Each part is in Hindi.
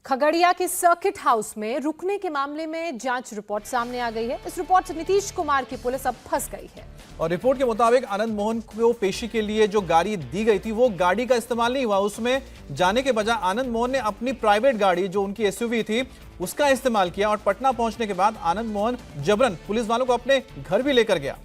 खगड़िया के सर्किट हाउस में रुकने के मामले में जांच रिपोर्ट सामने आ गई है। इस रिपोर्ट से नीतीश कुमार की पुलिस अब फंस गई है। और रिपोर्ट के मुताबिक आनंद मोहन को पेशी के लिए जो गाड़ी दी गई थी वो गाड़ी का इस्तेमाल नहीं हुआ। उसमें जाने के बजाय आनंद मोहन ने अपनी प्राइवेट गाड़ी जो उनकी एसयूवी थी उसका इस्तेमाल किया और पटना पहुंचने के बाद आनंद मोहन जबरन पुलिस वालों को अपने घर भी लेकर गया।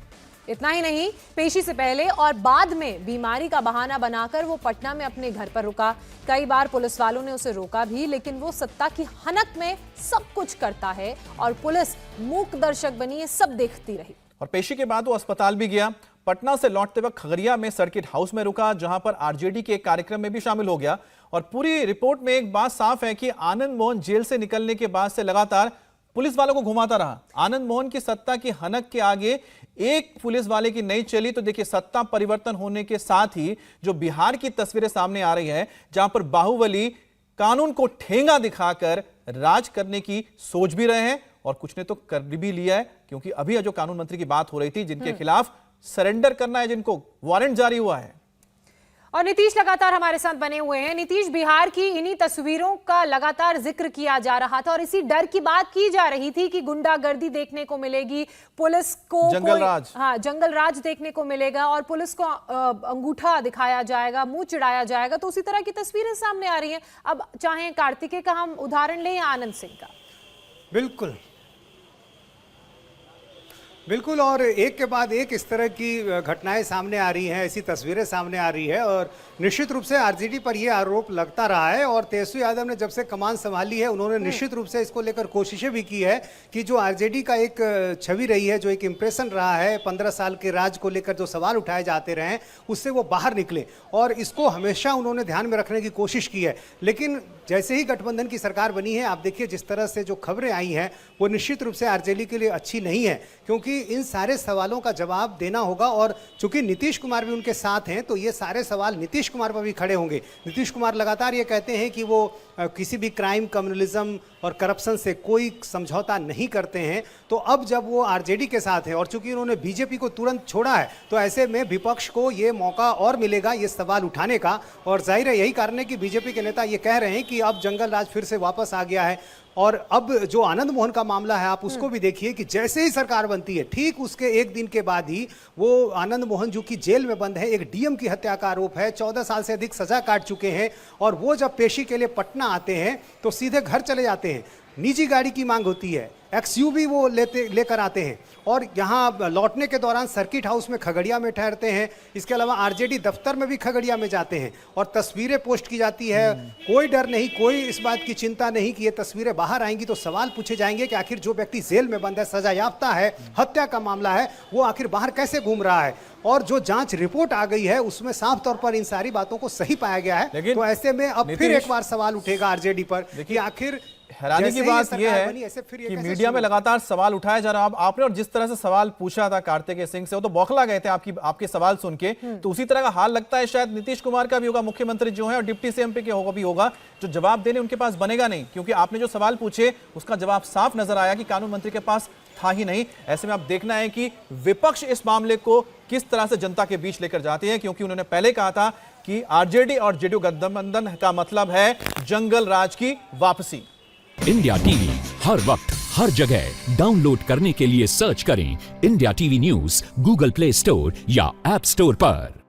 इतना ही नहीं, पेशी से पहले और बाद में बीमारी का बहाना बनाकर वो पटना में अपने घर पर रुका। कई बार पुलिस वालों ने उसे रोका भी, लेकिन वो सत्ता की हनक में सब कुछ करता है और पुलिस मूक दर्शक बनी है, सब देखती रही। और पेशी के बाद वो अस्पताल भी गया। पटना से लौटते वक्त खगड़िया में सर्किट हाउस में रुका, जहां पर आरजेडी के एक कार्यक्रम में भी शामिल हो गया। और पूरी रिपोर्ट में एक बात साफ है कि आनंद मोहन जेल से निकलने के बाद से लगातार पुलिस वालों को घुमाता रहा। आनंद मोहन की सत्ता की हनक के आगे एक पुलिस वाले की नहीं चली। तो देखिए, सत्ता परिवर्तन होने के साथ ही जो बिहार की तस्वीरें सामने आ रही है, जहां पर बाहुबली कानून को ठेंगा दिखाकर राज करने की सोच भी रहे हैं और कुछ ने तो कर भी लिया है, क्योंकि अभी जो कानून मंत्री की बात हो रही थी, जिनके खिलाफ सरेंडर करना है, जिनको वारंट जारी हुआ है। और नीतीश लगातार हमारे साथ बने हुए हैं। नीतीश, बिहार की इन्हीं तस्वीरों का लगातार जिक्र किया जा रहा था और इसी डर की बात की जा रही थी कि गुंडागर्दी देखने को मिलेगी, पुलिस को जंगल राज देखने को मिलेगा और पुलिस को अंगूठा दिखाया जाएगा, मुंह चिढ़ाया जाएगा। तो उसी तरह की तस्वीरें सामने आ रही हैं। अब चाहे कार्तिकेय का हम उदाहरण लें या आनंद सिंह का। बिल्कुल और एक के बाद एक इस तरह की घटनाएं सामने आ रही हैं, ऐसी तस्वीरें सामने आ रही है। और निश्चित रूप से आरजेडी पर यह आरोप लगता रहा है और तेजस्वी यादव ने जब से कमान संभाली है, उन्होंने निश्चित रूप से इसको लेकर कोशिशें भी की है कि जो आरजेडी का एक छवि रही है, जो एक इंप्रेशन रहा है 15 साल के राज को लेकर, जो सवाल उठाए जाते रहे, उससे वो बाहर निकले और इसको हमेशा उन्होंने ध्यान में रखने की कोशिश की है। लेकिन जैसे ही गठबंधन की सरकार बनी है, आप देखिए जिस तरह से जो खबरें आई हैं वो निश्चित रूप से आरजेडी के लिए अच्छी नहीं है, क्योंकि इन सारे सवालों का जवाब देना होगा। और चूंकि नीतीश कुमार भी उनके साथ हैं, तो ये सारे सवाल नीतीश कुमार पर भी खड़े होंगे। नीतीश कुमार लगातार ये कहते हैं कि वो किसी भी क्राइम, कम्युनलिज्म और करप्शन से कोई समझौता नहीं करते हैं। तो अब जब वो आरजेडी के साथ है और चूंकि उन्होंने बीजेपी को तुरंत छोड़ा है, तो ऐसे में विपक्ष को ये मौका और मिलेगा ये सवाल उठाने का। और जाहिर है यही कारण है कि बीजेपी के नेता ये कह रहे हैं कि अब जंगल राज फिर से वापस आ गया है। और अब जो आनंद मोहन का मामला है, आप उसको भी देखिए कि जैसे ही सरकार बनती है, ठीक उसके एक दिन के बाद ही वो आनंद मोहन, जो कि जेल में बंद है, एक डीएम की हत्या का आरोप है, 14 साल से अधिक सजा काट चुके हैं, और वो जब पेशी के लिए पटना आते हैं तो सीधे घर चले जाते हैं। निजी गाड़ी की मांग होती है, एक्सयूवी वो लेकर आते हैं और यहाँ लौटने के दौरान सर्किट हाउस में खगड़िया में ठहरते हैं। इसके अलावा आरजेडी दफ्तर में भी खगड़िया में जाते हैं और तस्वीरें पोस्ट की जाती है। कोई डर नहीं, कोई इस बात की चिंता नहीं कि ये तस्वीरें बाहर आएंगी तो सवाल पूछे जाएंगे कि आखिर जो व्यक्ति जेल में बंद है, सजा याफ्ता है, हत्या का मामला है, वो आखिर बाहर कैसे घूम रहा है। और जो जांच रिपोर्ट आ गई है उसमें साफ तौर पर इन सारी बातों को सही पाया गया है। तो ऐसे में अब फिर एक बार सवाल उठेगा आरजेडी पर कि आखिर हैरानी की बात यह है कि मीडिया में लगातार सवाल उठाया जा रहा है। आपने और जिस तरह से सवाल पूछा था कार्तिकेय सिंह से, वो तो बौखला गए थे आपके सवाल सुन के। तो उसी तरह का हाल लगता है शायद नीतीश कुमार का भी होगा, मुख्यमंत्री जो है, और डिप्टी सीएम पे भी होगा। जो जवाब देने उनके पास बनेगा नहीं, क्योंकि आपने जो सवाल पूछे उसका जवाब साफ नजर आया कि कानून मंत्री के पास था ही नहीं। ऐसे में आप देखना है कि विपक्ष इस मामले को किस तरह से जनता के बीच लेकर जाती है, क्योंकि उन्होंने पहले कहा था कि आरजेडी और जेडीयू गठबंधन का मतलब है जंगल राज की वापसी। इंडिया टीवी हर वक्त हर जगह डाउनलोड करने के लिए सर्च करें India TV news Google play store या ऐप स्टोर पर।